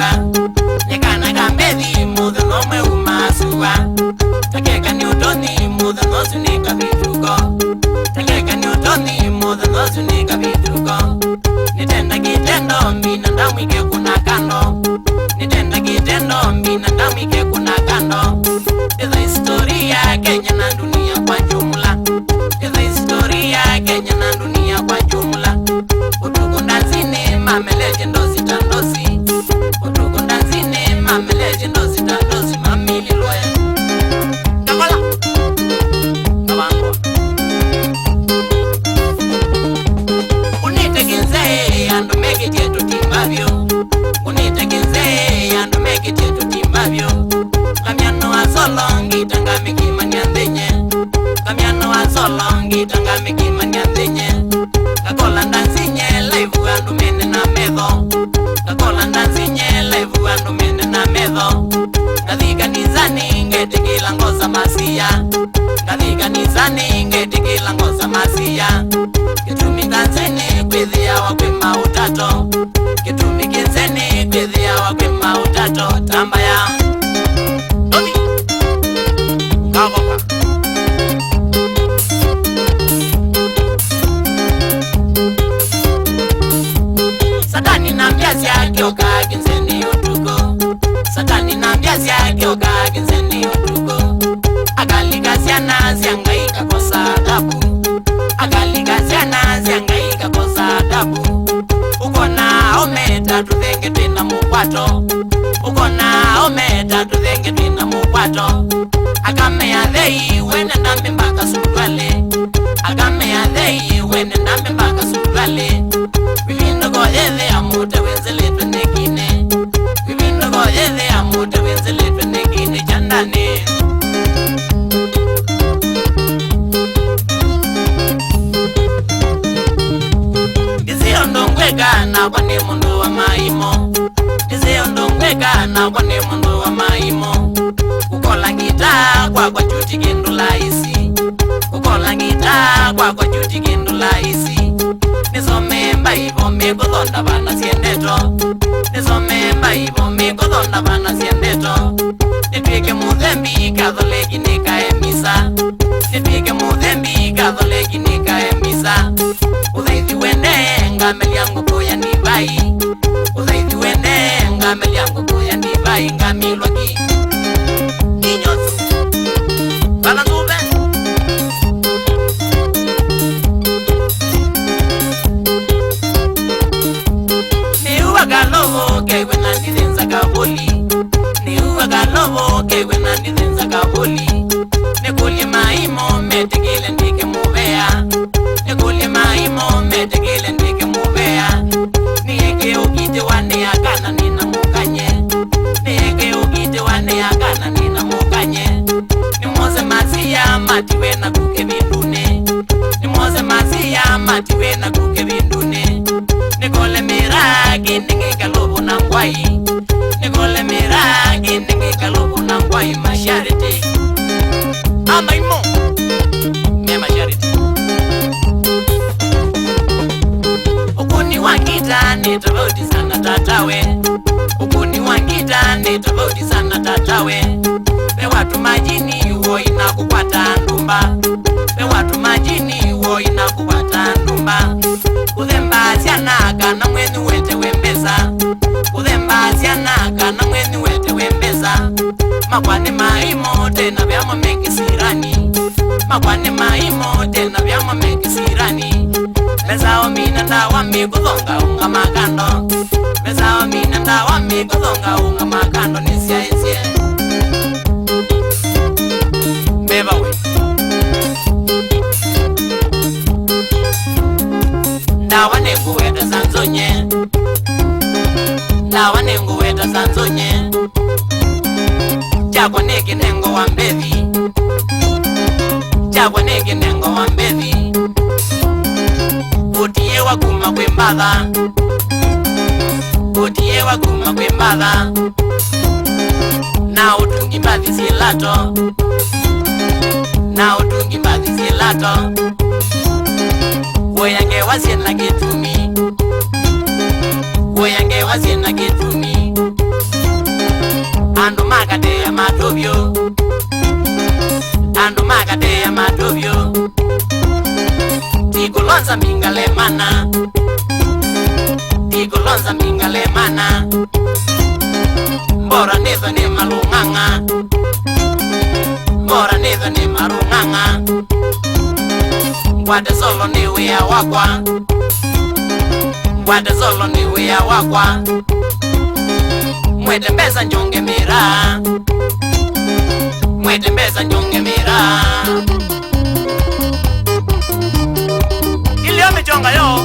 umasua Nyekana kambedi mudha no mwe umasua Takeka ni utoni mudha no sunika vituko Takeka ni utoni mudha no sunika vituko Nitenda kitendo mbina ndamwike kuna kando Nitenda kitendo mbina ndamwike kuna kando Eza historia Kenya na dunia kwa jumla Eza historia Kenya na dunia kwa jumla Utuku ndazine mameleje ndozi tandosi Utuku ndazine mameleje ndozi tandosi mamili loya Kakola Kabangwa Unitekinze ando meki jetu timbavyo Unitekinze ando meki jetu timbavyo Kamiano wa solongi tangami kimaniandenye Kamiano wa solongi tangami kimaniandenye Kakola ndanzinye laivu andu mene na medho Kakola ndanzinye laivu andu mene na medho Kadhika nizani ngete kila ngoza masia Kadhika nizani ngete kila ngoza masia Kitumi kanzeni kwithia wakwe mautato Kitumi kinzeni kwithia wakwe mautato Tambaya Doni Kakoka Satani na mbiazi yake oka kinzeni utuko Satani na mbiazi yake oka kinzeni utuko Agaligaziana ziangaika kosa adabu Agaligaziana ziangaika kosa adabu Ukona ometa tuthenge twina mukwato Ukona ometa tuthenge twina mukwato Akamea thei wene ndambe mbaka sulwale Akamea thei wene ndambe mbaka sulwale Vivindo goyethe amute wenzeletwe nekine Vivindo goyethe amute wenzeletwe nekine Chandane Dizio ndongweka na wane mundu wa maimo Dizio ndongweka na wane mundu wa maimo Kukola ngita kwa chuti kindu laisi Kukola ngita kwa chuti kindu laisi Nizome mbaibo mikuthonda vana siendeto Nizome mbaibo mikuthonda vana siendeto Nitwike muthembi katholeki nikaemisa Nitwike muthembi katholeki nikaemisa Uthaithi wene ngameli yangu kuya nibai Uthaithi wene ngameli yangu kuya nibai ngamilwa ki Inyotu Bala nube Galovo kewe na ndithenza kaboli Niuwa galovo kewe na ndithenza kaboli Nekulie maimo metekele ndike muvea Nekulie maimo metekele ndike muvea Nieke ukite wane akana nina mukanye Nieke ukite wane akana nina mukanye Nimoze mazia matiwe na kuke vindune Nimoze mazia matiwe na kuke vindune Nikole miragi ninge kalobu na ngwai Nikole miragi ninge kalobu na ngwai mashariti Ama imo Me mashariti Ukuni wangita ni tofauti sana tatawe Ukuni wangita ni tofauti sana tatawe Pe watu majini uo inakukwata ndumba Pe watu majini uo inakukwata ndumba Udhemba ziana kana mweni wete wembeza Udhemba ziana kana mweni wete wembeza Makwane maimo tena vyama mengi sirani Makwane maimo tena vyama mengi sirani Mezao mina ndawa mikuthonga unga makando Mezao mina ndawa mikuthonga unga makando Nisia esie Meva we Ndawa nengu weta sanzonye Ndawa nengu weta sanzonye Chakwa neke nengo wa mbethi Chakwa neke nengo wa mbethi Utie wakuma kwe mbadha Utie wakuma kwe mbadha Na utungi mbathi silato Na utungi mbathi silato Woyange wasie na getumi Woyange wasie na getumi Igolonza mingalemana, igolonza mingalemana. Mbora nizo ni malunganga, mbora nizo ni marunganga. Ngwate solo ni wea wakwa, ngwate solo ni wea wakwa. Mwetembeza njonge mira, mwetembeza njonge mira. Ilio michonga yo